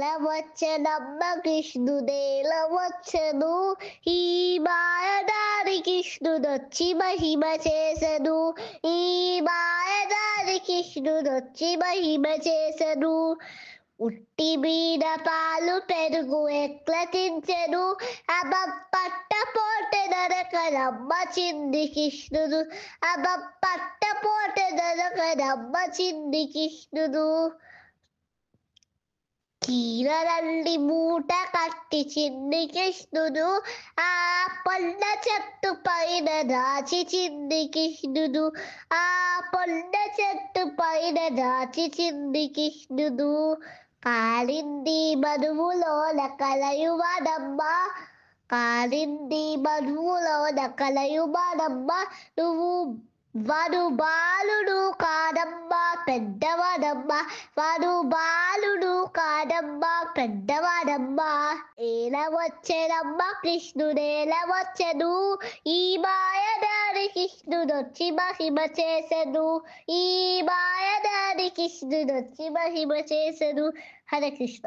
ఎలా వచ్చెనమ్మ కృష్ణుడేలా వచ్చెను, ఈ మాయదారి కృష్ణుడొచ్చి మహిమ చేసెను, ఈ మాయదారి కృష్ణుడొచ్చి మహిమ చేసెను. ఉట్టి మీద పాలు పెరుగు ఎక్లటించెను, అబ పట్టపోటె నరకనమ్మ చిన్ని కృష్ణుడు, అబ పట్టపోటె నరకనమ్మ చిన్ని కృష్ణుడు. కీరరండి మూట కట్టి చిన్ని కృష్ణుడు, ఆ పొన్న చెట్టు పైన దాచి చిన్ని కృష్ణుడు, ఆ పొన్న చెట్టు పైన దాచి చిన్ని కృష్ణుడు. కాలింది మనువులోన కలయువనమ్మ, కాలింది మనువులోన కలయువనమ్మ, నువ్వు వను బాలుడు కాదమ్మా పెద్దవాడమ్మా, వను బాలుడు కాదమ్మా పెద్దవాడమ్మా. ఎలా వచ్చెనమ్మ కృష్ణుడేలా వచ్చెను, ఈ మాయదారి కృష్ణుడొచ్చి మహిమ చేసెను, ఈ మాయదారి కృష్ణుడొచ్చి మహిమ చేసెను. హరే కృష్ణ.